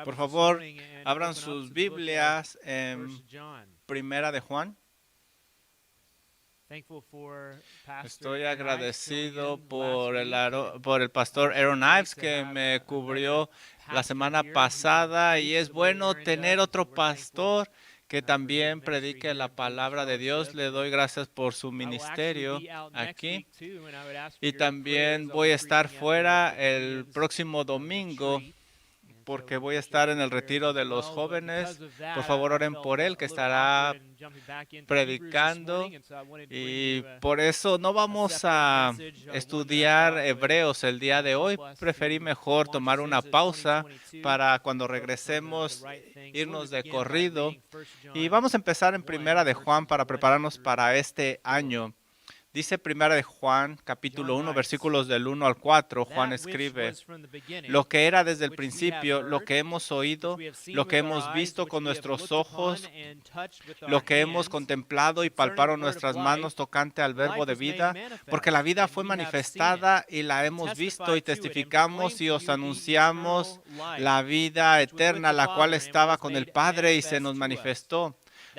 Por favor, abran sus Biblias en Primera de Juan. Estoy agradecido por el pastor Aaron Ives que me cubrió la semana pasada, y es bueno tener otro pastor que también predique la palabra de Dios. Le doy gracias por su ministerio aquí. Y también voy a estar fuera el próximo domingo porque voy a estar en el retiro de los jóvenes. Por favor, oren por él, que estará predicando, y por eso no vamos a estudiar Hebreos el día de hoy. Preferí mejor tomar una pausa para cuando regresemos irnos de corrido, y vamos a empezar en Primera de Juan para prepararnos para este año. Dice Primera de Juan, capítulo 1, versículos del 1 al 4, Juan escribe: lo que era desde el principio, lo que hemos oído, lo que hemos visto con nuestros ojos, lo que hemos contemplado y palparon nuestras manos tocante al verbo de vida, porque la vida fue manifestada y la hemos visto y testificamos y os anunciamos la vida eterna, la cual estaba con el Padre y se nos manifestó.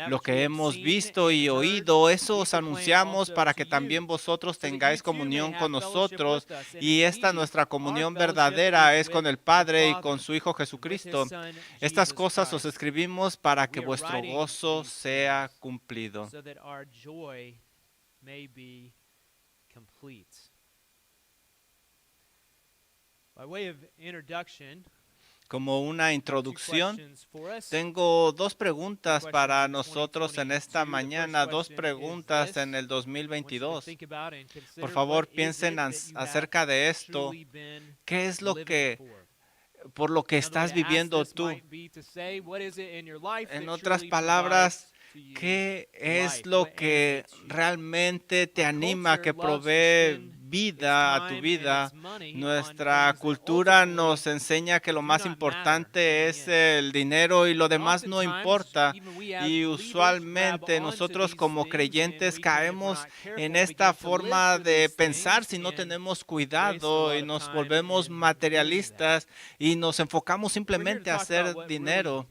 Lo que hemos visto y oído, eso os anunciamos para que también vosotros tengáis comunión con nosotros, y esta nuestra comunión verdadera es con el Padre y con su Hijo Jesucristo. Estas cosas os escribimos para que vuestro gozo sea cumplido. Como una introducción, tengo dos preguntas para nosotros en esta mañana, dos preguntas en el 2022. Por favor, piensen acerca de esto. ¿Qué es por lo que estás viviendo tú? En otras palabras, ¿qué es lo que realmente te anima, que provee vida a tu vida? Nuestra cultura nos enseña que lo más importante es el dinero y lo demás no importa. Y usualmente nosotros como creyentes caemos en esta forma de pensar si no tenemos cuidado, y nos volvemos materialistas y nos enfocamos simplemente a hacer dinero.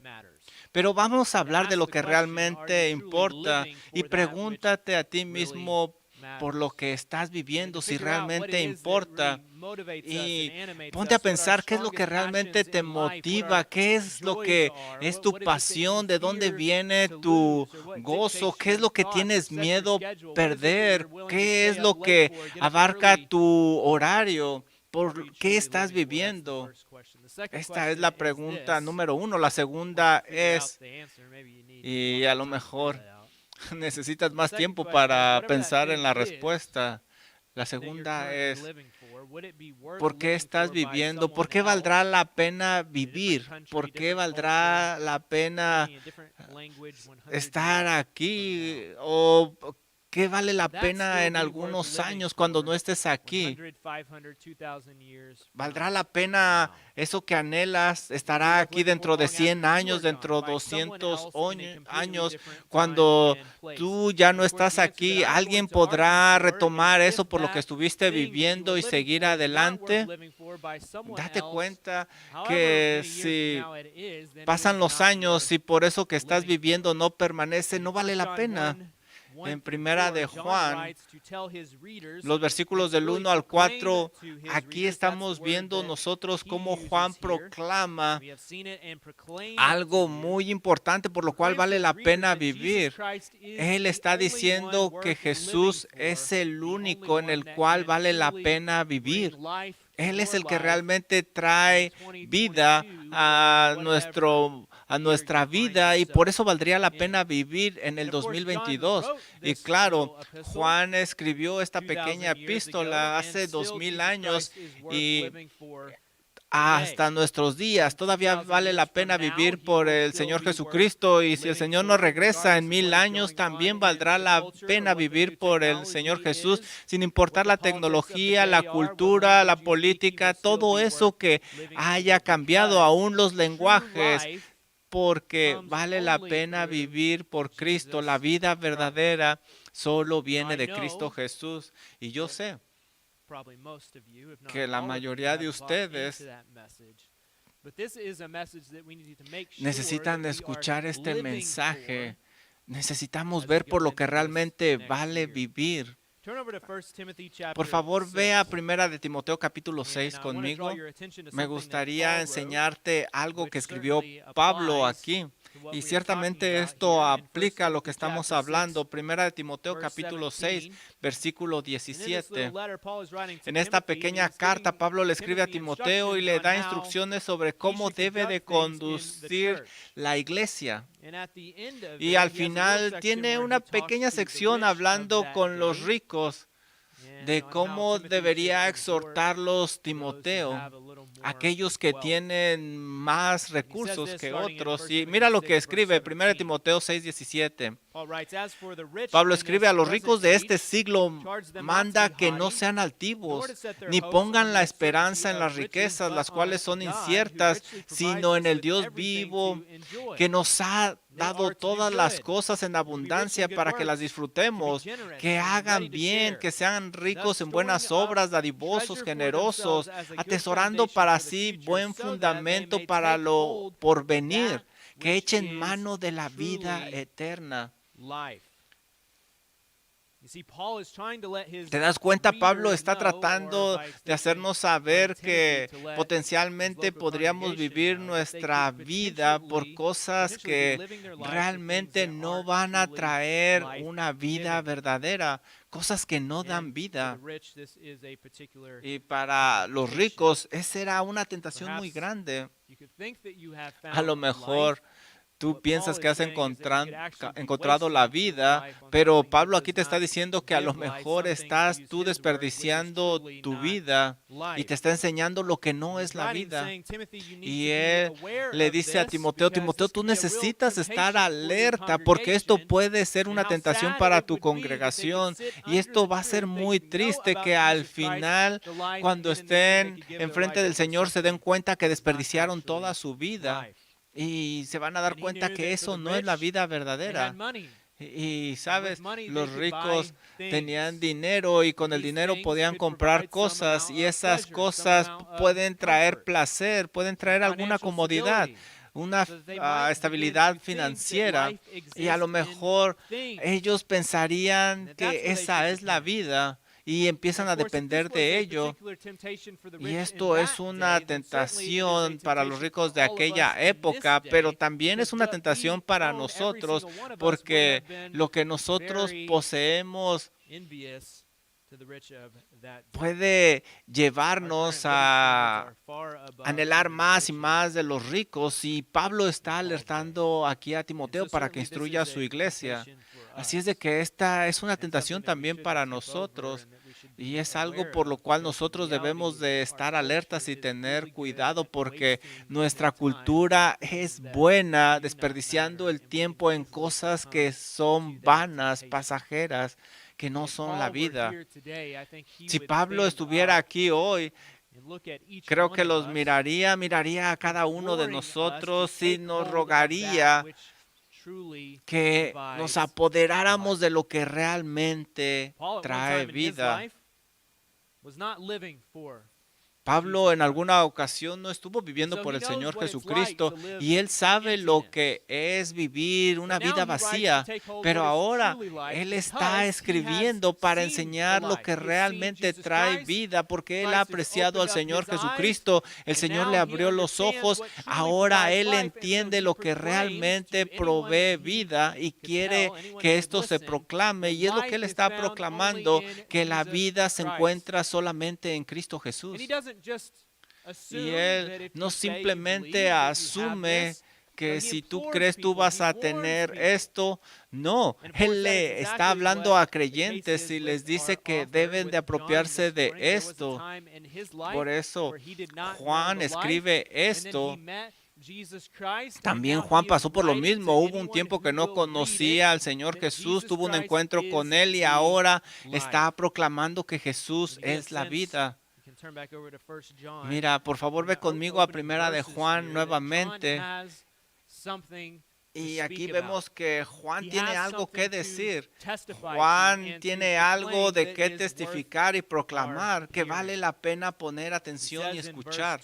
Pero vamos a hablar de lo que realmente importa, y pregúntate a ti mismo por lo que estás viviendo, si realmente importa. Y ponte a pensar qué es lo que realmente te motiva, qué es lo que es tu pasión, de dónde viene tu gozo, qué es lo que tienes miedo perder, qué es lo que abarca tu horario, por qué estás viviendo. Esta es la pregunta número uno. La segunda es, y a lo mejor necesitas más tiempo para pensar en la respuesta. La segunda es, ¿por qué estás viviendo? ¿Por qué valdrá la pena vivir? ¿Por qué valdrá la pena estar aquí? ¿O qué vale la pena en algunos años cuando no estés aquí? ¿Valdrá la pena eso que anhelas? ¿Estará aquí dentro de 100 años, dentro de 200 años? Cuando tú ya no estás aquí, ¿alguien podrá retomar eso por lo que estuviste viviendo y seguir adelante? Date cuenta que si pasan los años y por eso que estás viviendo no permanece, no vale la pena. En Primera de Juan, los versículos del 1 al 4, aquí estamos viendo nosotros cómo Juan proclama algo muy importante por lo cual vale la pena vivir. Él está diciendo que Jesús es el único en el cual vale la pena vivir. Él es el que realmente trae vida a nuestra vida, y por eso valdría la pena vivir en el 2022. Y claro, Juan escribió esta pequeña epístola hace 2000 años, y hasta nuestros días todavía vale la pena vivir por el Señor Jesucristo, y si el Señor no regresa en 1000 años, también valdrá la pena vivir por el Señor Jesús, sin importar la tecnología, la cultura, la política, todo eso que haya cambiado, aún los lenguajes, porque vale la pena vivir por Cristo. La vida verdadera solo viene de Cristo Jesús. Y yo sé que la mayoría de ustedes Necesitan escuchar este mensaje. Necesitamos ver por lo que realmente vale vivir. Por favor, vea 1 de Timoteo capítulo 6 conmigo. Me gustaría enseñarte algo que escribió Pablo aquí. Y ciertamente esto aplica a lo que estamos hablando. 1 de Timoteo capítulo 6, versículo 17. En esta pequeña carta, Pablo le escribe a Timoteo y le da instrucciones sobre cómo debe de conducir la iglesia. Y al final tiene una pequeña sección hablando con los ricos de cómo debería exhortarlos Timoteo, aquellos que tienen más recursos que otros. Y mira lo que escribe 1 Timoteo 6:17. Pablo escribe: a los ricos de este siglo manda que no sean altivos, ni pongan la esperanza en las riquezas, las cuales son inciertas, sino en el Dios vivo, que nos ha dado todas las cosas en abundancia para que las disfrutemos, que hagan bien, que sean ricos en buenas obras, dadivosos, generosos, atesorando para sí buen fundamento para lo porvenir, que echen mano de la vida eterna. ¿Te das cuenta? Pablo está tratando de hacernos saber que potencialmente podríamos vivir nuestra vida por cosas que realmente no van a traer una vida verdadera, cosas que no dan vida. Y para los ricos, esa era una tentación muy grande. A lo mejor tú piensas que has encontrado la vida, pero Pablo aquí te está diciendo que a lo mejor estás tú desperdiciando tu vida y te está enseñando lo que no es la vida. Y él le dice a Timoteo: Timoteo, tú necesitas estar alerta porque esto puede ser una tentación para tu congregación y esto va a ser muy triste que al final, cuando estén enfrente del Señor, se den cuenta que desperdiciaron toda su vida. Y se van a dar cuenta que eso no es la vida verdadera. Y sabes, los ricos tenían dinero y con el dinero podían comprar cosas y esas cosas pueden traer placer, pueden traer alguna comodidad, una estabilidad financiera. Y a lo mejor ellos pensarían que esa es la vida y empiezan a depender de ello. Y esto es una tentación para los ricos de aquella época, pero también es una tentación para nosotros, porque lo que nosotros poseemos puede llevarnos a anhelar más y más de los ricos. Y Pablo está alertando aquí a Timoteo para que instruya a su iglesia. Así es de que esta es una tentación también para nosotros y es algo por lo cual nosotros debemos de estar alertas y tener cuidado, porque nuestra cultura es buena desperdiciando el tiempo en cosas que son vanas, pasajeras, que no son la vida. Si Pablo estuviera aquí hoy, creo que los miraría a cada uno de nosotros y nos rogaría que nos apoderáramos de lo que realmente trae vida. Pablo en alguna ocasión no estuvo viviendo por el Señor Jesucristo y él sabe lo que es vivir una vida vacía, pero ahora él está escribiendo para enseñar lo que realmente trae vida, porque él ha apreciado al Señor Jesucristo. El Señor le abrió los ojos, ahora él entiende lo que realmente provee vida y quiere que esto se proclame, y es lo que él está proclamando, que la vida se encuentra solamente en Cristo Jesús. Y él no simplemente asume que si tú crees tú vas a tener esto. No, él le está hablando a creyentes y les dice que deben de apropiarse de esto. Por eso Juan escribe esto. También Juan pasó por lo mismo. Hubo un tiempo que no conocía al Señor Jesús, tuvo un encuentro con Él y ahora está proclamando que Jesús es la vida. Mira, por favor, ve conmigo a 1 de Juan nuevamente. Y aquí vemos que Juan tiene algo que decir. Juan tiene algo de qué testificar y proclamar, que vale la pena poner atención y escuchar.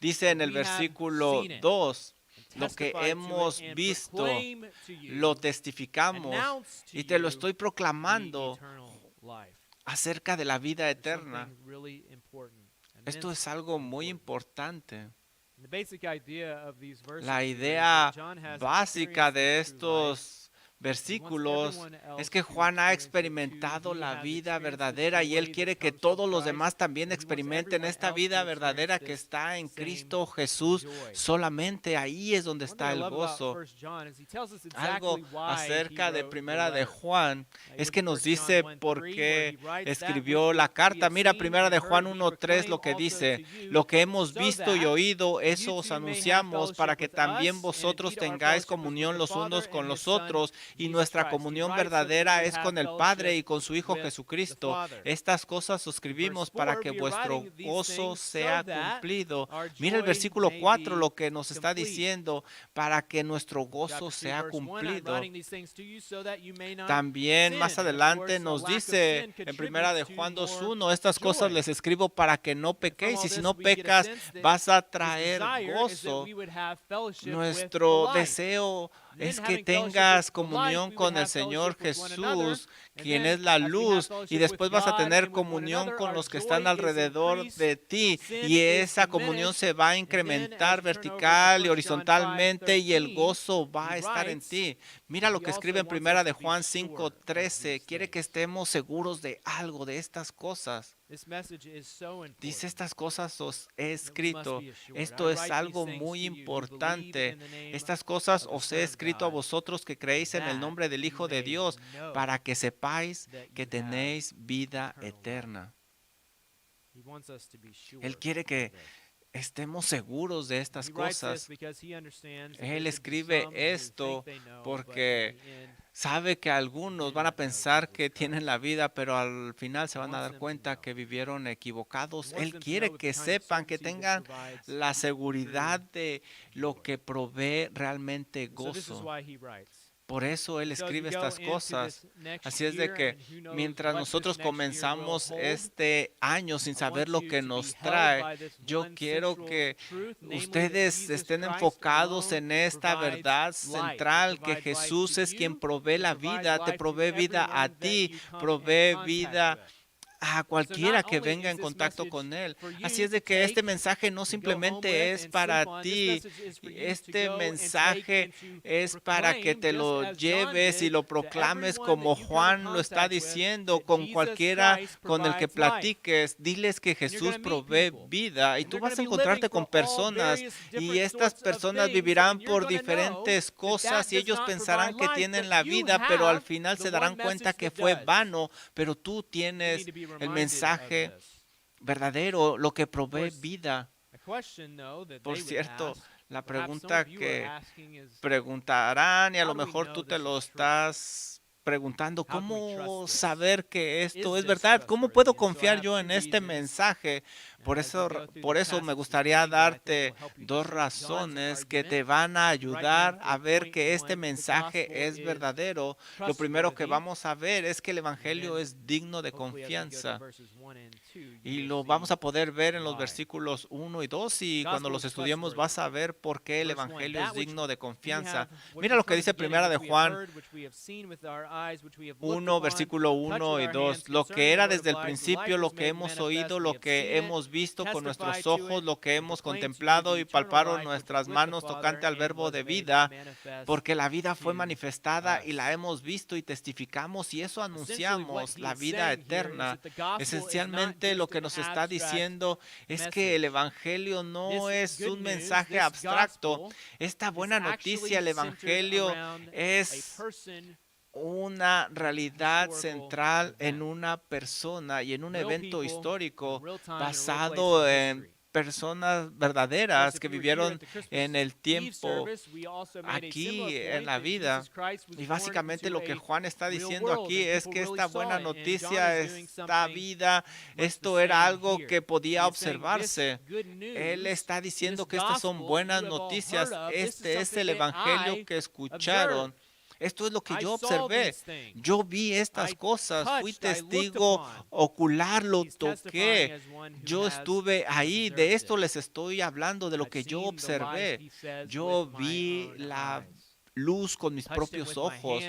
Dice en el versículo 2, lo que hemos visto, lo testificamos y te lo estoy proclamando acerca de la vida eterna. Esto es algo muy importante. La idea básica de estos versículos es que Juan ha experimentado la vida verdadera y él quiere que todos los demás también experimenten esta vida verdadera que está en Cristo Jesús. Solamente ahí es donde está el gozo. Algo acerca de Primera de Juan es que nos dice por qué escribió la carta. Mira, Primera de Juan 1:3 lo que dice: lo que hemos visto y oído, eso os anunciamos, para que también vosotros tengáis comunión los unos con los otros. Y nuestra comunión verdadera es con el Padre y con su Hijo Jesucristo. Estas cosas os escribimos para que vuestro gozo sea cumplido. Mira el versículo 4 lo que nos está diciendo: para que nuestro gozo sea cumplido. También más adelante nos dice en Primera de Juan 2:1, estas cosas les escribo para que no pequéis, y si no pecas vas a traer gozo. Nuestro deseo es que tengas comunión con el Señor Jesús, quien es la luz, y después vas a tener comunión con los que están alrededor de ti, y esa comunión se va a incrementar vertical y horizontalmente, y el gozo va a estar en ti. Mira lo que escribe en Primera de Juan 5:13. Quiere que estemos seguros de algo, de estas cosas. Dice: estas cosas os he escrito. Esto es algo muy importante. Estas cosas os he escrito a vosotros que creéis en el nombre del Hijo de Dios, para que sepáis que tenéis vida eterna. Él quiere que estemos seguros de estas cosas. Él escribe esto porque sabe que algunos van a pensar que tienen la vida, pero al final se van a dar cuenta que vivieron equivocados. Él quiere que sepan, que tengan la seguridad de lo que provee realmente gozo. Por eso Él escribe estas cosas. Así es de que mientras nosotros comenzamos este año sin saber lo que nos trae, yo quiero que ustedes estén enfocados en esta verdad central, que Jesús es quien provee la vida, te provee vida a ti, provee vida a cualquiera que venga en contacto con Él. Así es de que este mensaje no simplemente es para ti. Este mensaje es para que te lo lleves y lo proclames como Juan lo está diciendo, con cualquiera con el que platiques. Diles que Jesús provee vida, y tú vas a encontrarte con personas, y estas personas vivirán por diferentes cosas, y ellos pensarán que tienen la vida, pero al final se darán cuenta que fue vano. Pero tú tienes el mensaje verdadero, lo que provee vida. Por cierto, la pregunta que preguntarán, y a lo mejor tú te lo estás preguntando: ¿cómo saber que esto es verdad? ¿Cómo puedo confiar yo en este mensaje? Por eso me gustaría darte dos razones que te van a ayudar a ver que este mensaje es verdadero. Lo primero que vamos a ver es que el Evangelio es digno de confianza. Y lo vamos a poder ver en los versículos 1 y 2, y cuando los estudiemos vas a ver por qué el Evangelio es digno de confianza. Mira lo que dice Primera de Juan 1, versículo 1 y 2. Lo que era desde el principio, lo que hemos oído, lo que hemos visto con nuestros ojos, lo que hemos contemplado y palparon nuestras manos tocante al verbo de vida, porque la vida fue manifestada y la hemos visto y testificamos, y eso anunciamos, la vida eterna. Esencialmente lo que nos está diciendo es que el Evangelio no es un mensaje abstracto. Esta buena noticia, el Evangelio, es una realidad central en una persona y en un evento histórico basado en personas verdaderas que vivieron en el tiempo aquí en la vida. Y básicamente lo que Juan está diciendo aquí es que esta buena noticia, esta vida, esto era algo que podía observarse. Él está diciendo que estas son buenas noticias. Este es el Evangelio que escucharon. Esto es lo que yo observé. Yo vi estas cosas, fui testigo ocular, lo toqué. Yo estuve ahí, de esto les estoy hablando, de lo que yo observé. Yo vi la luz con mis propios ojos.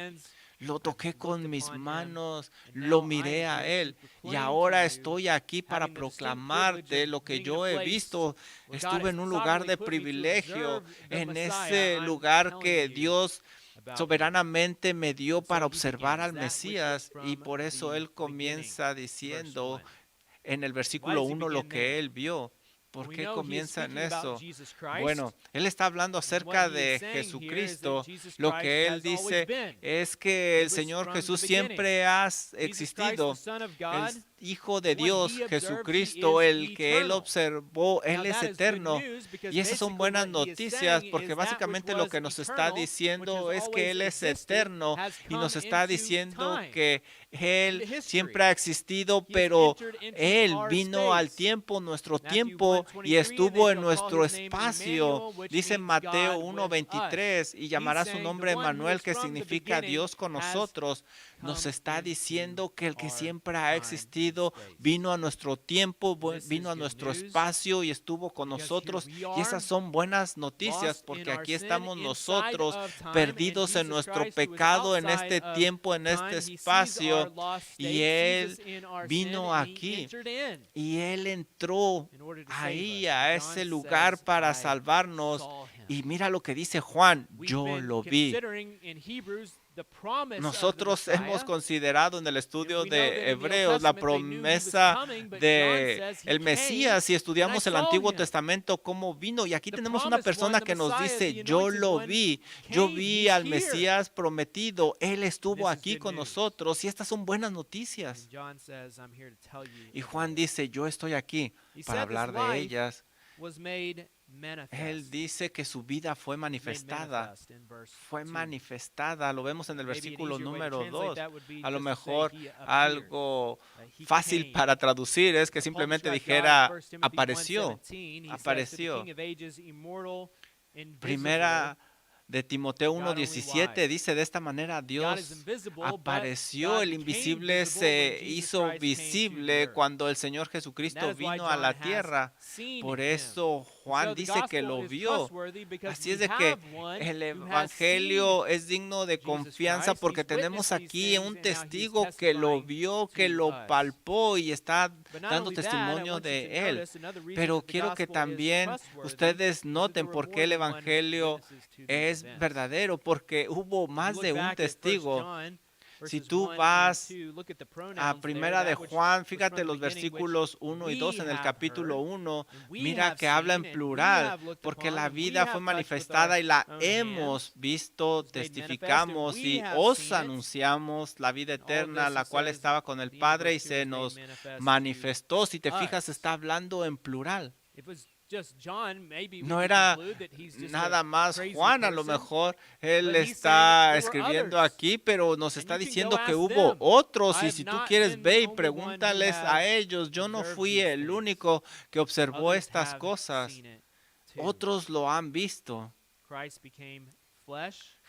Lo toqué con mis manos, lo miré a Él y ahora estoy aquí para proclamarte lo que yo he visto. Estuve en un lugar de privilegio, en ese lugar que Dios soberanamente me dio para observar al Mesías y por eso Él comienza diciendo en el versículo 1 lo que Él vio. ¿Por qué comienza en eso? Bueno, Él está hablando acerca de Jesucristo. Lo que Él dice es que el Señor Jesús siempre ha existido. El Hijo de Dios, Jesucristo, el que Él observó, Él es eterno. Y esas son buenas noticias porque básicamente lo que nos está diciendo es que Él es eterno y nos está diciendo que Él siempre ha existido, pero Él vino al tiempo, nuestro tiempo, y estuvo en nuestro espacio. Dice Mateo 1:23, y llamará su nombre Emmanuel, que significa Dios con nosotros. Nos está diciendo que el que siempre ha existido vino a nuestro tiempo, vino a nuestro espacio y estuvo con nosotros. Y esas son buenas noticias porque aquí estamos nosotros perdidos en nuestro pecado, en este tiempo, en este espacio. Y Él vino aquí y Él entró ahí a ese lugar para salvarnos. Y mira lo que dice Juan, yo lo vi. Nosotros hemos considerado en el estudio de Hebreos la promesa de el Mesías y estudiamos el Antiguo Testamento cómo vino y aquí tenemos una persona que nos dice yo vi al Mesías prometido, Él estuvo aquí con nosotros y estas son buenas noticias. Y Juan dice yo estoy aquí para hablar de ellas. Él dice que su vida fue manifestada. Lo vemos en el versículo número 2. A lo mejor algo fácil para traducir es que simplemente dijera apareció. Primera de Timoteo 1:17 dice de esta manera Dios apareció, el invisible se hizo visible cuando el Señor Jesucristo vino a la tierra. Por eso Juan dice que lo vio. Así es de que el Evangelio es digno de confianza porque tenemos aquí un testigo que lo vio, que lo palpó y está dando testimonio de él. Pero quiero que también ustedes noten por qué el Evangelio es verdadero, porque hubo más de un testigo. Si tú vas a Primera de Juan, fíjate los versículos 1 y 2 en el capítulo 1, mira que habla en plural, porque la vida fue manifestada y la hemos visto, testificamos y os anunciamos la vida eterna, la cual estaba con el Padre y se nos manifestó. Si te fijas, está hablando en plural. No era nada más Juan, a lo mejor él está escribiendo aquí, pero nos está diciendo que hubo otros y si tú quieres ve y pregúntales a ellos. Yo no fui el único que observó estas cosas. Otros lo han visto.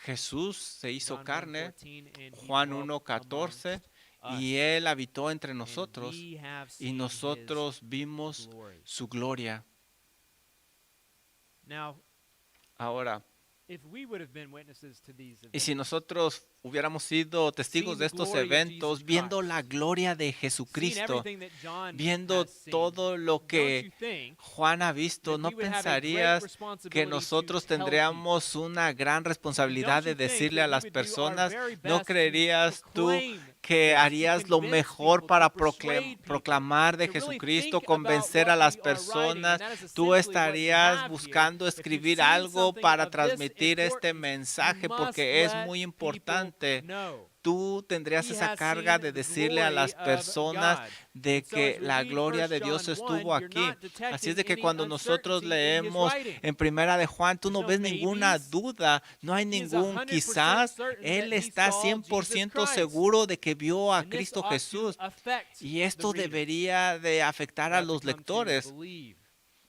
Jesús se hizo carne, Juan 1:14, y Él habitó entre nosotros y nosotros vimos su gloria. Ahora, y si nosotros hubiéramos sido testigos de estos eventos, viendo la gloria de Jesucristo, viendo todo lo que Juan ha visto, ¿no pensarías que nosotros tendríamos una gran responsabilidad de decirle a las personas? ¿No creerías tú que harías lo mejor para proclamar de Jesucristo, convencer a las personas? Tú estarías buscando escribir algo para transmitir este mensaje porque es muy importante. Tú tendrías esa carga de decirle a las personas de que la gloria de Dios estuvo aquí. Así es de que cuando nosotros leemos en Primera de Juan, tú no ves ninguna duda, no hay ningún quizás. Él está 100% seguro de que vio a Cristo Jesús. Y esto debería de afectar a los lectores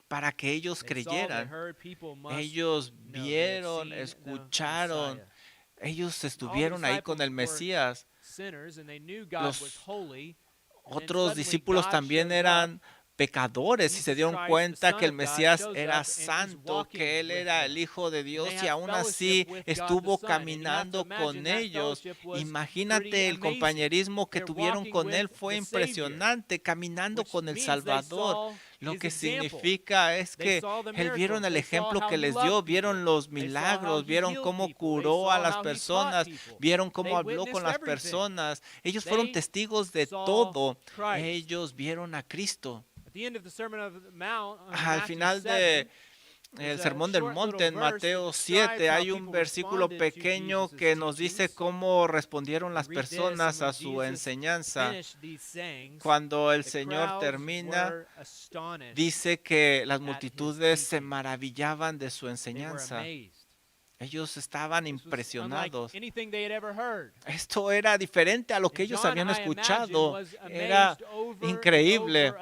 para que ellos creyeran. Ellos vieron, escucharon Ellos estuvieron ahí con el Mesías. Los otros discípulos también eran pecadores y se dieron cuenta que el Mesías era santo, que Él era el Hijo de Dios y aún así estuvo caminando con ellos. Imagínate el compañerismo que tuvieron con Él, fue impresionante, caminando con el Salvador. Lo que significa es que vieron el ejemplo que les dio, vieron los milagros, vieron cómo curó a las personas, vieron cómo habló con las personas. Ellos fueron testigos de todo. Ellos vieron a Cristo. Al final del Sermón del Monte en Mateo 7 hay un versículo pequeño que nos dice cómo respondieron las personas a su enseñanza. Cuando el Señor termina, dice que las multitudes se maravillaban de su enseñanza. Ellos estaban impresionados. Esto era diferente a lo que ellos habían escuchado. Era increíble.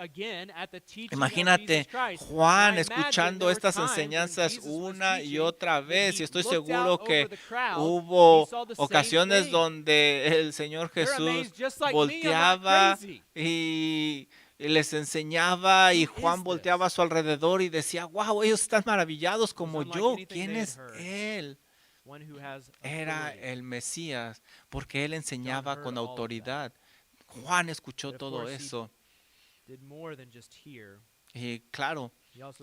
Imagínate Juan escuchando estas enseñanzas una y otra vez. Y estoy seguro que hubo ocasiones donde el Señor Jesús volteaba y les enseñaba y Juan volteaba a su alrededor y decía, wow, ellos están maravillados como yo. ¿Quién es Él? Era el Mesías, porque Él enseñaba con autoridad. Juan escuchó todo eso. Y claro,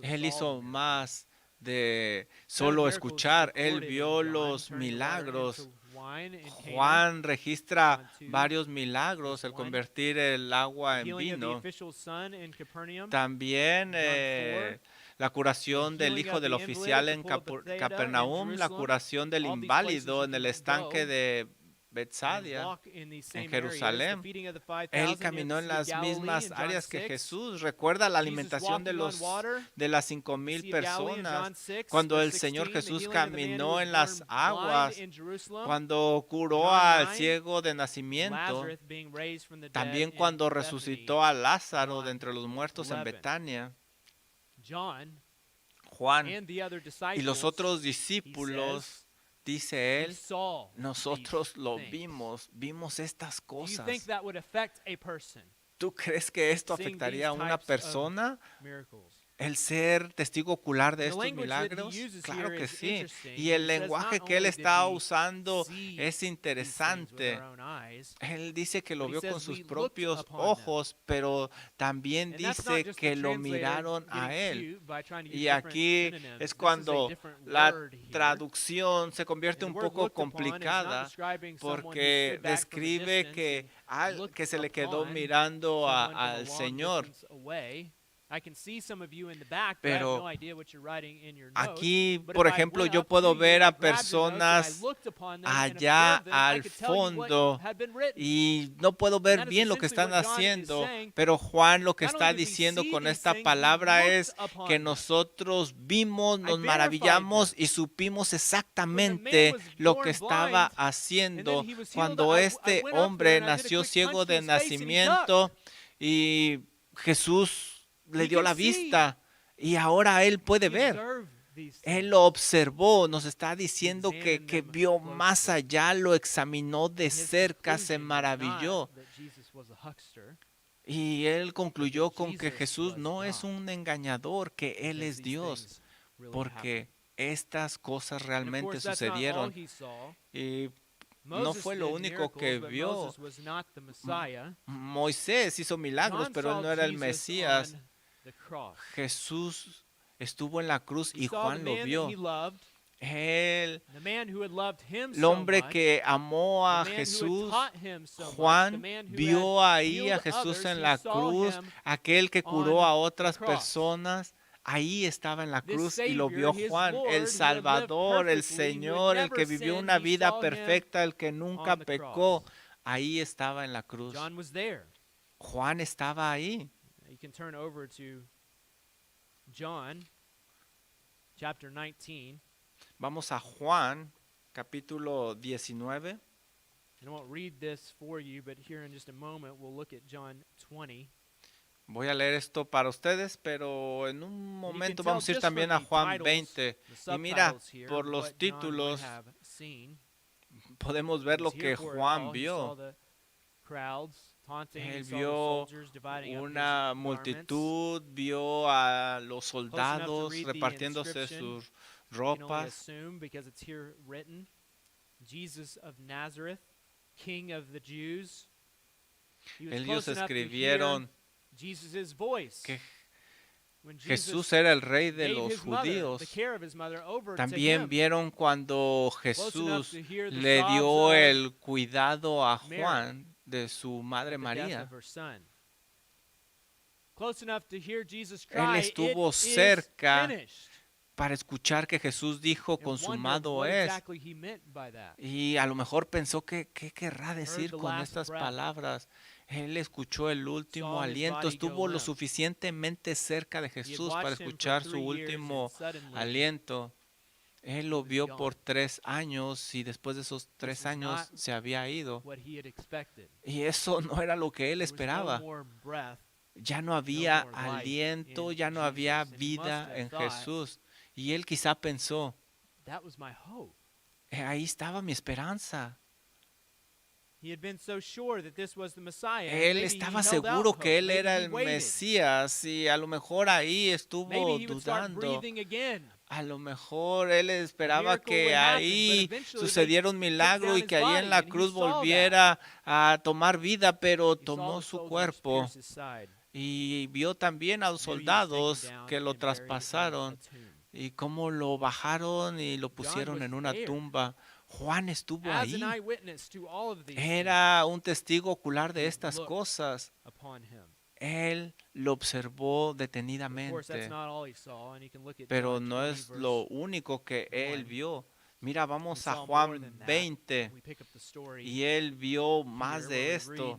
Él hizo más de solo escuchar. Él vio los milagros. Juan registra varios milagros, el convertir el agua en vino. También la curación del hijo del oficial en Capernaum, la curación del inválido en el estanque de Betsaida, en Jerusalén. Él caminó en las mismas áreas que Jesús. Recuerda la alimentación de las 5,000 personas. Cuando el Señor Jesús caminó en las aguas, cuando curó al ciego de nacimiento, también cuando resucitó a Lázaro de entre los muertos en Betania. Juan y los otros discípulos, dice él, nosotros lo vimos estas cosas. ¿Tú crees que esto afectaría a una persona? ¿El ser testigo ocular de estos milagros? Claro que sí. Y el lenguaje que él está usando es interesante. Él dice que lo vio con sus propios ojos, pero también dice que lo miraron a él. Y aquí es cuando la traducción se convierte un poco complicada, porque describe que se le quedó mirando al Señor. Pero aquí, por ejemplo, yo puedo ver a personas allá al fondo y no puedo ver bien lo que están haciendo, pero Juan lo que está diciendo con esta palabra es que nosotros vimos, nos maravillamos y supimos exactamente lo que estaba haciendo cuando este hombre nació ciego de nacimiento y Jesús le dio la vista y ahora él puede ver. Él lo observó, nos está diciendo que vio más allá, lo examinó de cerca, se maravilló. Y él concluyó con que Jesús no es un engañador, que Él es Dios, porque estas cosas realmente sucedieron. Y no fue lo único que vio. Moisés hizo milagros, pero él no era el Mesías. Jesús estuvo en la cruz y Juan lo vio. El hombre que amó a Jesús, Juan vio ahí a Jesús en la cruz, aquel que curó a otras personas. Ahí estaba en la cruz y lo vio Juan, el Salvador, el Señor, el que vivió una vida perfecta, el que nunca pecó. Ahí estaba en la cruz. Juan estaba ahí. You can turn over to John, chapter 19. Vamos a Juan, capítulo 19. I won't read this for you, but here in just a moment we'll look at John 20. Voy a leer esto para ustedes, pero en un momento vamos a ir también a Juan 20. Y mira, por los títulos podemos ver lo que Juan vio. Él vio una multitud, vio a los soldados repartiéndose sus ropas. Ellos escribieron que Jesús era el rey de los judíos. También vieron cuando Jesús le dio el cuidado a Juan de su madre María. Él estuvo cerca para escuchar que Jesús dijo, consumado es. Y a lo mejor pensó, ¿qué querrá decir con estas palabras? Él escuchó el último aliento, estuvo lo suficientemente cerca de Jesús para escuchar su último aliento. Él lo vio por 3 años y después de esos 3 años se había ido. Y eso no era lo que él esperaba. Ya no había aliento, ya no había vida en Jesús. Y él quizá pensó, ahí estaba mi esperanza. Él estaba seguro que él era el Mesías y a lo mejor ahí estuvo dudando. A lo mejor él esperaba que ahí sucediera un milagro y que ahí en la cruz volviera a tomar vida, pero tomó su cuerpo. Y vio también a los soldados que lo traspasaron y cómo lo bajaron y lo pusieron en una tumba. Juan estuvo ahí. Era un testigo ocular de estas cosas. Él lo observó detenidamente. Pero no es lo único que él vio. Mira, vamos a Juan 20 y él vio más de esto.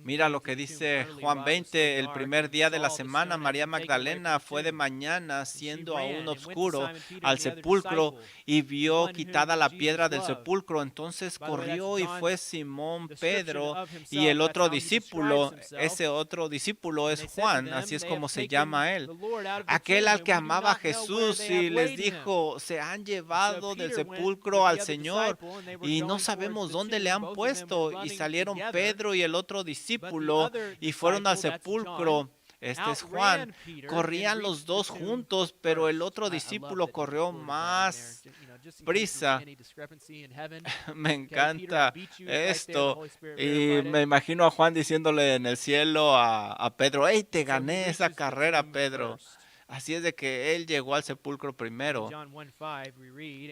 Mira lo que dice Juan 20, el primer día de la semana, María Magdalena fue de mañana, siendo aún oscuro, al sepulcro y vio quitada la piedra del sepulcro. Entonces corrió y fue Simón Pedro y el otro discípulo. Ese otro discípulo es Juan, así es como se llama él. Aquel al que amaba a Jesús y les dijo, se han llevado del sepulcro al Señor y no sabemos dónde le han puesto. Y salieron Pedro y el otro discípulo y fueron al sepulcro. Este es Juan. Corrían los dos juntos, pero el otro discípulo corrió más prisa. Me encanta esto. Y me imagino a Juan diciéndole en el cielo a Pedro, hey, te gané esa carrera, Pedro. Así es de que él llegó al sepulcro primero.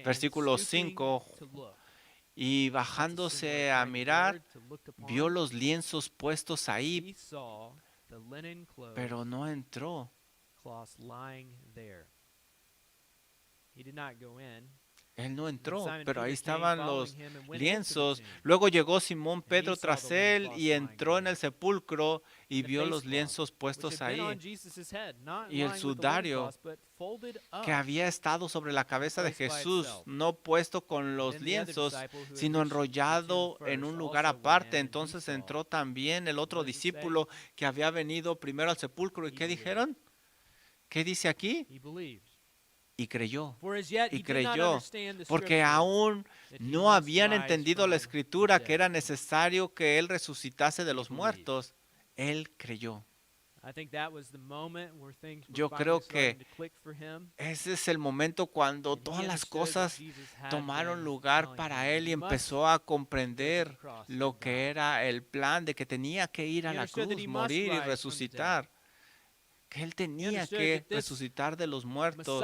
Versículo 5. Y bajándose a mirar, vio los lienzos puestos ahí, pero no entró. Él no entró, pero ahí estaban los lienzos. Luego llegó Simón Pedro tras él y entró en el sepulcro y vio los lienzos puestos ahí. Y el sudario que había estado sobre la cabeza de Jesús, no puesto con los lienzos, sino enrollado en un lugar aparte. Entonces entró también el otro discípulo que había venido primero al sepulcro. ¿Y qué dijeron? ¿Qué dice aquí? Y creyó, porque aún no habían entendido la escritura que era necesario que Él resucitase de los muertos. Él creyó. Yo creo que ese es el momento cuando todas las cosas tomaron lugar para Él y empezó a comprender lo que era el plan de que tenía que ir a la cruz, morir y resucitar. Que Él tenía que resucitar de los muertos.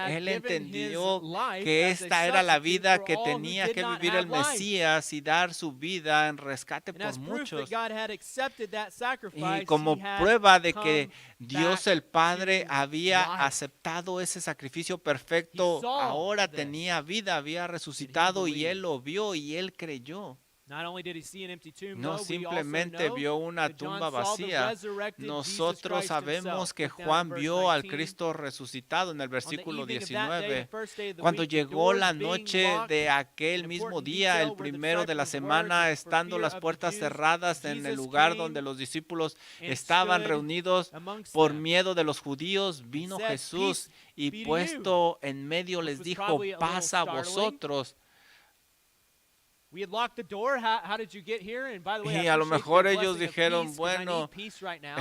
Él entendió que esta era la vida que tenía que vivir el Mesías y dar su vida en rescate por muchos. Y como prueba de que Dios el Padre había aceptado ese sacrificio perfecto, ahora tenía vida, había resucitado y Él lo vio y Él creyó. No simplemente vio una tumba vacía. Nosotros sabemos que Juan vio al Cristo resucitado en el versículo 19. Cuando llegó la noche de aquel mismo día, el primero de la semana, estando las puertas cerradas en el lugar donde los discípulos estaban reunidos por miedo de los judíos, vino Jesús y puesto en medio les dijo, paz a vosotros. We had locked the door. How did you get here? And by the way, I Y a lo appreciate mejor your ellos blessing of dijeron, peace, 'cause I need bueno, peace right now.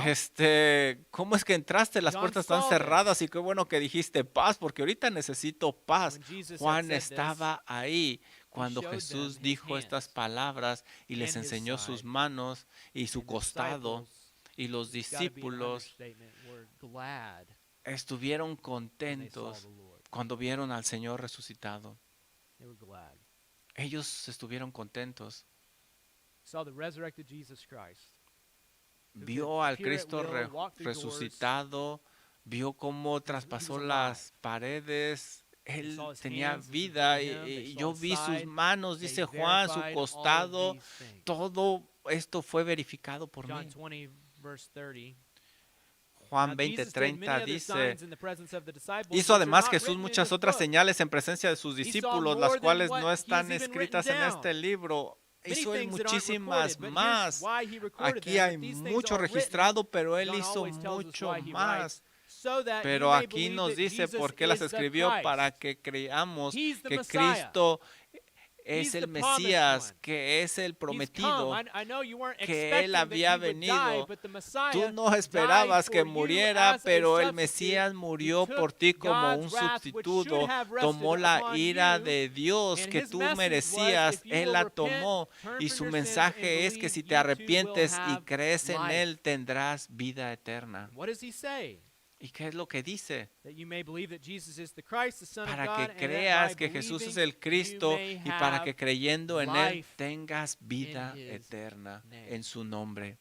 ¿cómo es que entraste? Las John puertas están saw cerradas this. y qué bueno que dijiste paz, porque ahorita necesito paz. When Jesus had Juan said this, estaba ahí cuando showed them Jesús his dijo estas hands palabras y les and his enseñó sus side. manos y su And the costado. disciples, Y los it's gotta be an discípulos understatement, were glad estuvieron when they saw contentos the Lord. cuando vieron al Señor resucitado. They were glad. Ellos estuvieron contentos. Saw the resurrected Jesus Christ. Vio al appear at Cristo will, walk through doors. resucitado, vio cómo traspasó las paredes. Él saw his tenía hands, vida they saw y his yo vi sus side, manos, They dice Juan, su verified all of costado. these things. Todo esto fue verificado por John mí. 20, verse 30. Juan Now, 20, Jesus did many 30 other dice, signs in the presence of the disciples, hizo which are además not Jesús written in muchas this otras book. señales en presencia de sus He saw discípulos, more las than cuales what no he están has even escritas written en este down. libro. Many Hizo él things that aren't muchísimas recorded, but más. here's why he recorded Aquí them, hay that these things mucho are written. registrado, pero él John hizo always tells us mucho why he más. writes, so that you Pero may aquí believe nos that dice Jesus por qué las is the escribió, Christ. para que creamos He's the que Messiah. Cristo He's es the el promised Mesías, one. que es el He's prometido, come. I know you weren't que expecting él that había he would die, venido. but the Messiah Tú no died esperabas que for you muriera, as a pero el substitute. Mesías He murió took por ti como un God's wrath, which should sustituto, have rested tomó la upon ira you, de Dios and que his tú message was, merecías, if you Él will la repent, tomó, turn y from su your sins, and mensaje es que believe, si you te too will arrepientes y have crees en life. Él, tendrás vida eterna. What does he say? ¿Y qué es lo que dice? That you may believe that Jesus is the Christ, the Son of Para God, que and that creas by que Jesús es believing el Cristo you may y para have que creyendo en Él life tengas vida in His eterna name. en su nombre.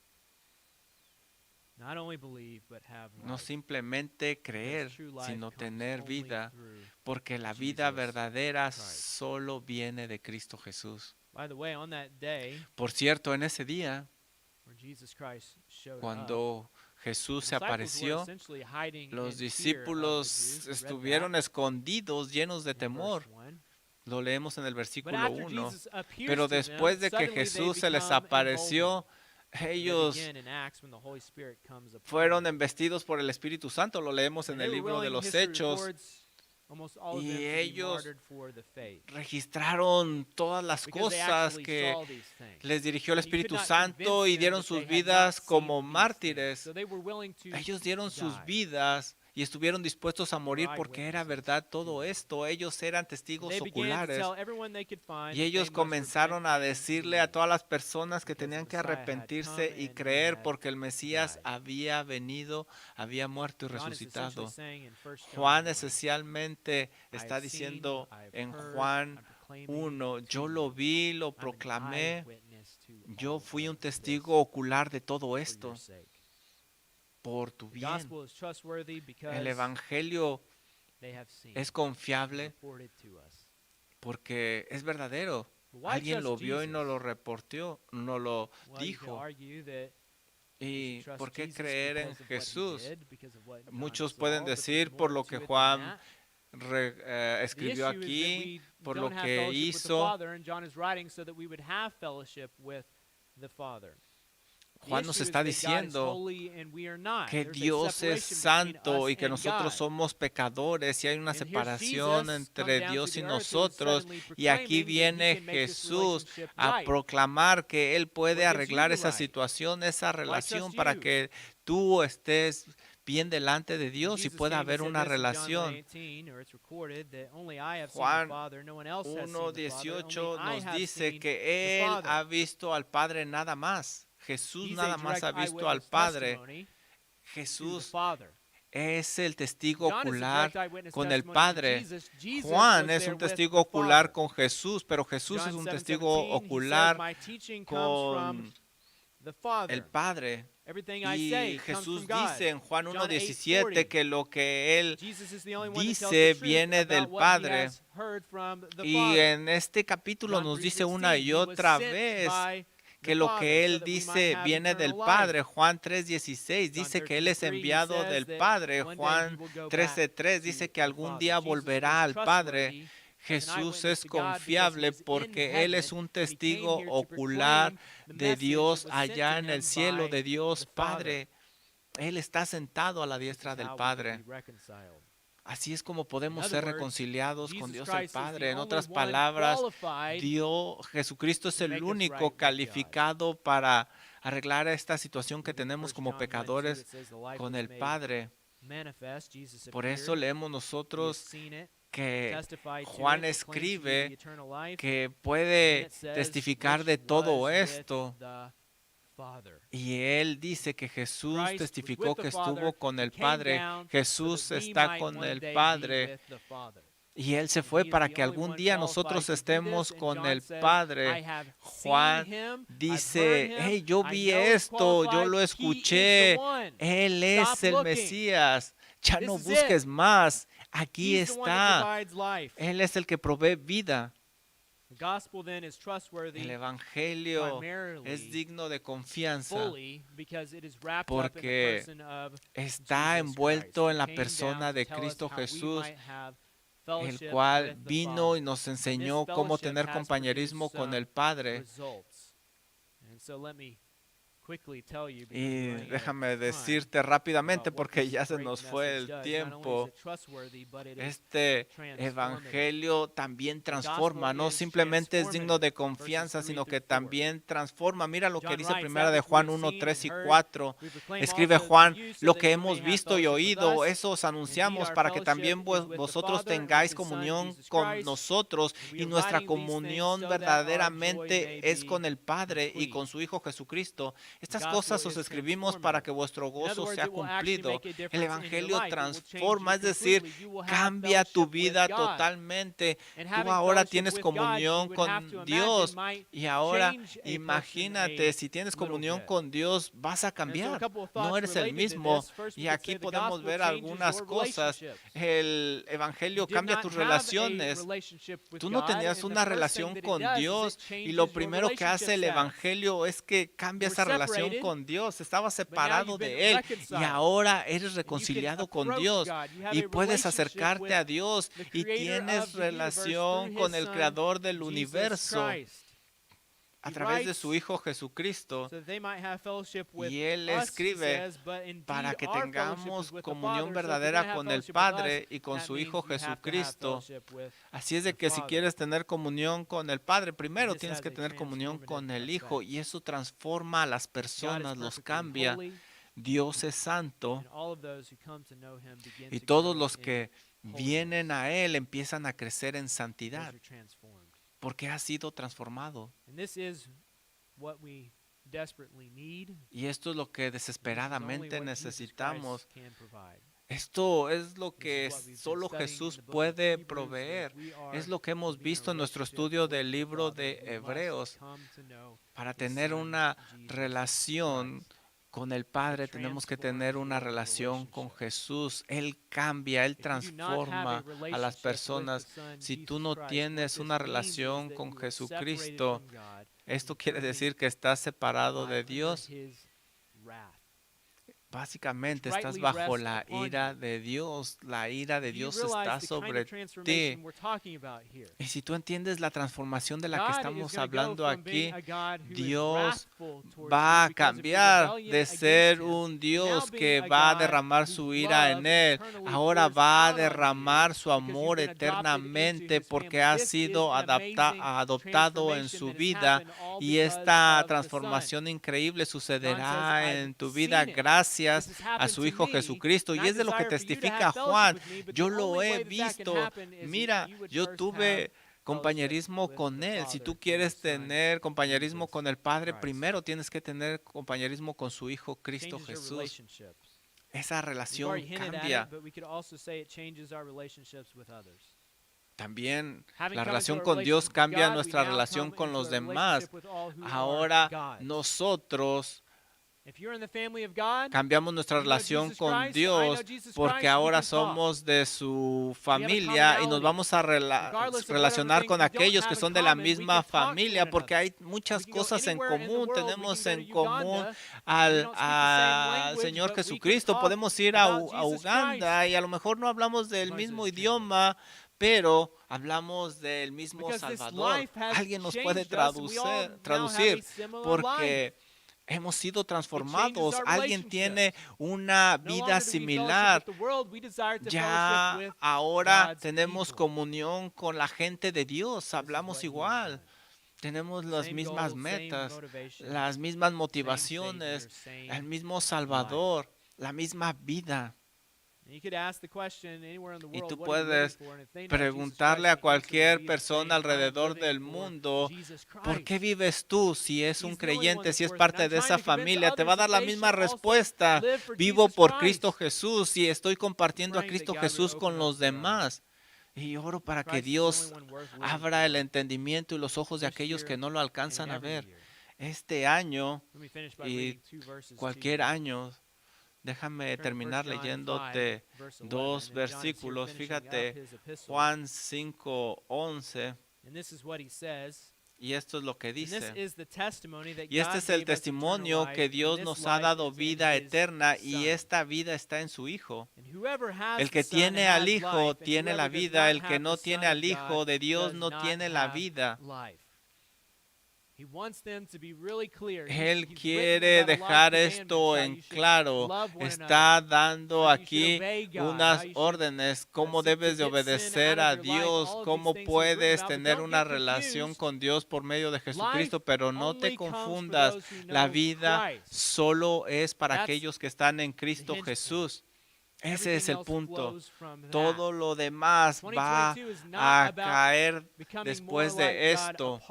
Not only believe, but have No life. simplemente creer, true life sino comes tener only vida, through porque la vida Jesus verdadera Christ. solo viene de Cristo Jesús. By the way, on that day Por cierto, en ese día, where Jesus Christ showed up, cuando Jesús the se disciples were apareció, essentially hiding los in fear of the discípulos Jews. We read estuvieron that escondidos, llenos de in verse temor. 1. Lo leemos en el But versículo after 1. Jesus appears Pero to them, después de que suddenly they Jesús se les become apareció, emboldened. ellos Again in Acts, when the Holy Spirit comes upon fueron them. embestidos por el Espíritu Santo. Lo leemos en And el they were libro de willing, los history Hechos. records, almost all of Y them to be ellos martyred for the faith. Registraron todas las Because they cosas actually que saw these things. les dirigió el And you could Espíritu not Santo convince y them dieron that sus they had vidas not como seen these mártires. things. So they were willing to Ellos dieron sus die. vidas y estuvieron dispuestos a morir porque era eyewitnesses verdad to todo it. esto. Ellos eran testigos They began to oculares. tell everyone they could find Y that ellos they must comenzaron a repent and decirle a believe. todas las personas que because the tenían que Messiah had arrepentirse come y and he creer had porque el Mesías died. había venido, había muerto y John is essentially resucitado. saying in 1 John Juan 1, esencialmente I está have diciendo seen, I have en heard, Juan I'm proclaiming 1, to yo you. lo vi, lo I'm an proclamé, eyewitness to yo all fui un of this testigo ocular de todo for esto your sake. por tu The bien. gospel is trustworthy because El Evangelio they have seen es it confiable reported to us. porque es verdadero. But why Alguien trust lo vio y Jesus? nos lo reportó, nos lo Well, you could dijo. argue that you ¿Y trust por qué Jesus creer en because of what he Jesús? did, because of what John Muchos saw, pueden but there's decir more por lo to que it than Juan that. escribió The issue is that aquí, we por don't lo have que fellowship with the hizo. Father, and John is writing so that we would have fellowship with the Father. The Juan nos issue is está that God is diciendo holy and we are not. que There's a Dios es separation between santo us y que and nosotros God. somos pecadores y hay una And here's separación Jesus come entre down Dios to y the earth who is nosotros. suddenly Y aquí proclaiming that he viene can make this Jesús relationship a right. proclamar que Él puede What gives you arreglar the esa right? situación, esa relación, trust para you? que tú estés bien delante de Dios y Jesus pueda came and haber said una this in John relación. 1:18, or it's recorded that only I have seen Juan the Father, no one else has seen the Father, 1:18 only I nos have dice seen que the Él Father. ha visto al Padre nada más. Jesús He's nada a más direct ha visto al eyewitness Padre. testimony to the Jesús Father. es el testigo John is a ocular direct eyewitness con el testimony to Padre. Jesus. Jesus Juan was es there un with testigo the ocular Father. con Jesús, pero Jesús John es un 7:17, testigo he says, ocular "My teaching comes from con the Father. el Padre. Everything I Y say comes Jesús from God." dice en Juan John 1:17 8:40, que lo que Él Jesus is the only one that tells dice the truth viene about del what he Padre. has heard from the Y Father. en este capítulo John nos dice 3:16, una y he was otra sent vez by que the lo Father, que so Él that we might dice have viene del eternal Padre. life. Juan 3:16 John dice que Él es 13:3, he enviado says del that Padre. one day he Juan will go back 13:3 to dice que the algún Father. día Jesus volverá was al Padre. trustworthy as an Jesús eyewitness es to God because confiable he was in porque Él es heaven un and he came testigo here to ocular proclaim the de message Dios that was sent allá to en el him cielo, by de Dios the Father. Padre. Él está sentado a la This is diestra del how we can Padre. be reconciled. Así es como podemos In ser other words, reconciliados con Jesus Dios el Christ is the Padre. En only otras one palabras, qualified Jesucristo es to el make us right único with God. calificado para arreglar esta situación que Even in tenemos 1 como John 9:2, pecadores it says the life con was el made Padre. manifest. Jesus Por eso appeared. leemos We have nosotros seen it, que testified to Juan it, proclaimed to you the escribe eternal life. que And then puede it says, testificar which de todo was esto. with the Father. Y él dice que Jesús Christ was testificó with the que Father. estuvo con He el came Padre. down so Jesús that we está might con one el day be Padre. with the Father. Y él se And fue he is para the que only algún one día qualified nosotros to do estemos this. And con John el says, I Padre. have seen Juan him, I've heard dice, him, hey, yo I vi know he's esto, yo qualified. lo He is the escuché. one. Él Stop es el looking. Mesías. Ya This no is busques it. más. Aquí He's the one that está. provides life. Él es el que provee vida. The gospel then is El trustworthy Evangelio primarily, es digno de confianza fully, because it is wrapped up in the porque person of está Jesus envuelto Christ, en who la came persona down to de tell us Cristo how we Jesús, might have el fellowship cual with the vino Father. y nos And this enseñó cómo fellowship tener has compañerismo produced con el some Padre. results. And so let me quickly tell you, because Y we're running out of déjame time, decirte rápidamente, about what porque this ya se great nos fue message el does. Not only is tiempo. it trustworthy, but it is Este transformative. evangelio también transforma, gospel no is simplemente es digno de transformative, confianza, verses 3 sino que through 4. también transforma. Mira lo que John dice writes, primera that de which we Juan have 1, seen 3 and y heard, 4. we proclaim Escribe also to Juan, you, so lo that que you may hemos have visto y fellowship with oído, us. eso os Indeed, anunciamos our para que fellowship también is with the vosotros Father and with tengáis his Son, comunión Jesus con Christ. nosotros, And we y are nuestra writing these things comunión so that our joy verdaderamente may es be con el Padre y complete. con su Hijo Jesucristo. Estas The cosas gospel os is escribimos para que transformative. vuestro In other gozo words, sea it will actually cumplido. make a El difference in your Evangelio life. It will change you transforma, es decir, completely. You will have cambia tu fellowship with vida God. totalmente. And Tú having ahora fellowship tienes with God, you comunión would have to con imagine, Dios. might Y ahora change a person imagínate, a si tienes little comunión bit. con Dios, vas a And so a cambiar. couple of No thoughts eres el related to mismo. this. First, we Y could aquí say the podemos gospel ver changes algunas your cosas. relationships. El You Evangelio did cambia not tus have a relaciones. relationship with Tú no God, tenías and the una first thing relación that it con does is Dios, it y changes lo your primero que hace el relationship status. Evangelio es que cambia You were esa relación separated, con Dios. Estaba but now separado you've been de Él y reconciled. ahora eres And you can reconciliado con approach Dios God. You have y a puedes relationship acercarte with a Dios the y creator tienes of the universe relación through con his el Son, Creador del Jesus universo Christ. a He través de su writes Hijo Jesucristo. so that they might have fellowship with Y Él us, he escribe says, but indeed para que our fellowship tengamos is with the comunión Father. So if you're verdadera going to have con el fellowship with us, Padre y con that su means Hijo you have to have Jesucristo. fellowship with Así es de the que si Father. quieres tener comunión con el Padre, primero This tienes has que a tener comunión con el transformative Hijo, y effect. eso transforma a las God is personas, los perfectly cambia. holy, Dios es santo, and all of those who come to know him begin y to todos grow los in que vienen a Él empiezan a crecer en because santidad, you're transformed. porque ha sido transformado. And this is what we desperately need. Y esto es lo que This is only desesperadamente what Jesus necesitamos. Christ can provide. Esto es lo This que is what we've been solo studying in Jesús the book of puede Hebrews, so that proveer. we are Es lo que hemos to be in a visto en nuestro relationship estudio with del the libro Father. de We must Hebreos. come to know Para His tener Son, una Jesus relación Christ. con el Padre It tenemos que transforms tener una your relación con relationship. Jesús. Él cambia, Él If you do not have a transforma a las relationship with the personas. Son, Si tú Jesus no Christ, what tienes this una means is relación that con you are separated Jesucristo, from God esto and quiere currently decir que estás separado by de under Dios. His wrath. Básicamente which estás rightly bajo rests la upon ira you. de Dios. La ira de Do you Dios realize está the kind sobre of transformation ti. we're talking about here? Y si tú entiendes la transformación de la que God is estamos gonna go hablando from being aquí, a God who is Dios wrathful towards va a you because of your cambiar rebellion de against ser Him, un to now Dios being que a va a God derramar whose su ira en love él. eternally Ahora pours va a out on you derramar su because you've amor been adopted into eternamente His porque family. ha This is sido an amazing adoptado en transformation su that has vida. happened all Y because esta of the Son. transformación increíble John sucederá says, en "I've tu seen vida it. gracias This has a happened su to Hijo me, Jesucristo". and Y I es de lo que desire for you to testifica have fellowship Juan. with me, but Yo the lo only he way that can visto. happen is Mira, you would yo first tuve have compañerismo fellowship con with the Él. Si Father tú through quieres His Son, tener compañerismo Jesus con el Padre, Christ. primero tienes que tener compañerismo con su Hijo Cristo Changes your Jesús. relationships. Esa We've relación already hinted at cambia. it, but we could also say it changes our relationships with others. También Having la come relación into a con Dios relationship with cambia God, we nuestra now relación come con into los a demás. relationship with all who are Ahora God's. nosotros If you're in the family of God, cambiamos nuestra you know relación Jesus con Christ, I know Dios Jesus porque Christ, we ahora can talk. somos de su We have a familia y nos commonality. vamos a Regardless of whatever relacionar things con we don't aquellos que have in son de la common, we misma can talk to familia one porque another. hay muchas We can go cosas en anywhere in the común. world. We Tenemos can go en to común Uganda. We don't speak the same al language, Señor but we can Jesucristo. talk Podemos ir about a Jesus Uganda Christ y a lo mejor no hablamos del because mismo there's idioma, pero hablamos del mismo Because this Salvador. life has Alguien nos puede changed us, and we all now have a traducir similar porque life. hemos sido transformados. Alguien tiene una vida similar. Ya ahora tenemos comunión con la gente de Dios. Hablamos igual. Tenemos las mismas metas, las mismas motivaciones, el mismo Salvador, la misma vida. Y tú puedes preguntarle a cualquier persona alrededor del mundo, ¿por qué vives tú si es un creyente, si es parte de esa familia? Te va a dar la misma respuesta. Vivo por Cristo Jesús y estoy compartiendo a Cristo Jesús con los demás. Y oro para que Dios abra el entendimiento y los ojos de aquellos que no lo alcanzan a ver. Este año y cualquier año, déjame terminar leyéndote 2 versículos. Fíjate, Juan 5:11. Y esto es lo que dice. Y este es el testimonio que Dios nos ha dado vida eterna, y esta vida está en su Hijo. El que tiene al Hijo tiene la vida. El que no tiene al Hijo de Dios no tiene la vida. Él quiere dejar esto en claro. Está dando aquí unas órdenes, cómo debes de obedecer a Dios, cómo puedes tener una relación con Dios por medio de Jesucristo, pero no te confundas. La vida solo es para aquellos que están en Cristo Jesús. Ese es el punto. Todo lo demás va a caer después de esto.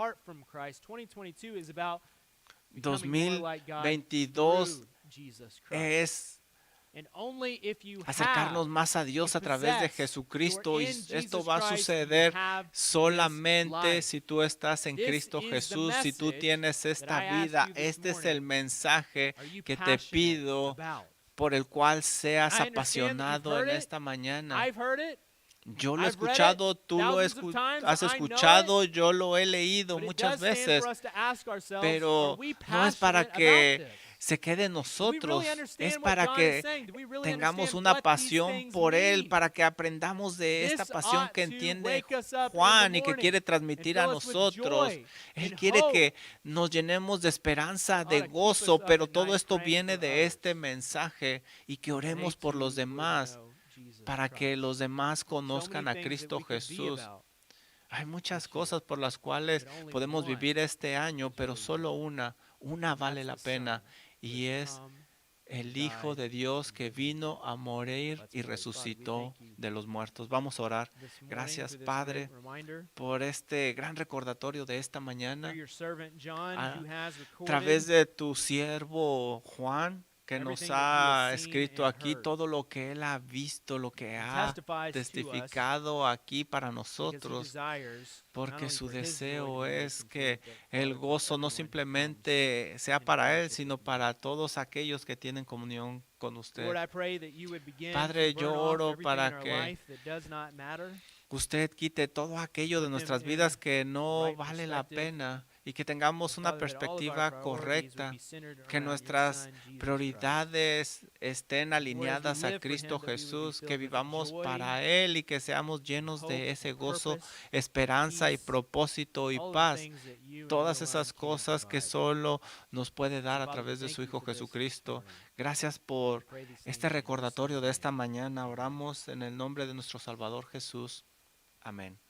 2022 es acercarnos más a Dios a través de Jesucristo, y esto va a suceder solamente si tú estás en Cristo Jesús, si tú tienes esta vida. Este es el mensaje que te pido, por el cual seas apasionado en esta mañana. Yo lo he escuchado, tú lo has escuchado, yo lo he leído muchas veces, pero no es para que se quede en nosotros, es para que tengamos una pasión por Él, para que aprendamos de esta pasión que entiende Juan y que quiere transmitir a nosotros. Él quiere que nos llenemos de esperanza, de gozo, pero todo esto viene de este mensaje, y que oremos por los demás, para que los demás conozcan a Cristo Jesús. Hay muchas cosas por las cuales podemos vivir este año, pero solo una vale la pena, y es el Hijo de Dios que vino a morir y resucitó de los muertos. Vamos a orar. Gracias, Padre, por este gran recordatorio de esta mañana. A través de tu siervo Juan, que nos ha escrito aquí todo lo que él ha visto, lo que ha testificado aquí para nosotros, porque su deseo es que el gozo no simplemente sea para él, sino para todos aquellos que tienen comunión con usted. Padre, yo oro para que usted quite todo aquello de nuestras vidas que no vale la pena, y que tengamos una perspectiva correcta, que nuestras prioridades estén alineadas a Cristo Jesús, que vivamos para Él y que seamos llenos de ese gozo, esperanza y propósito y paz. Todas esas cosas que solo nos puede dar a través de su Hijo Jesucristo. Gracias por este recordatorio de esta mañana. Oramos en el nombre de nuestro Salvador Jesús. Amén.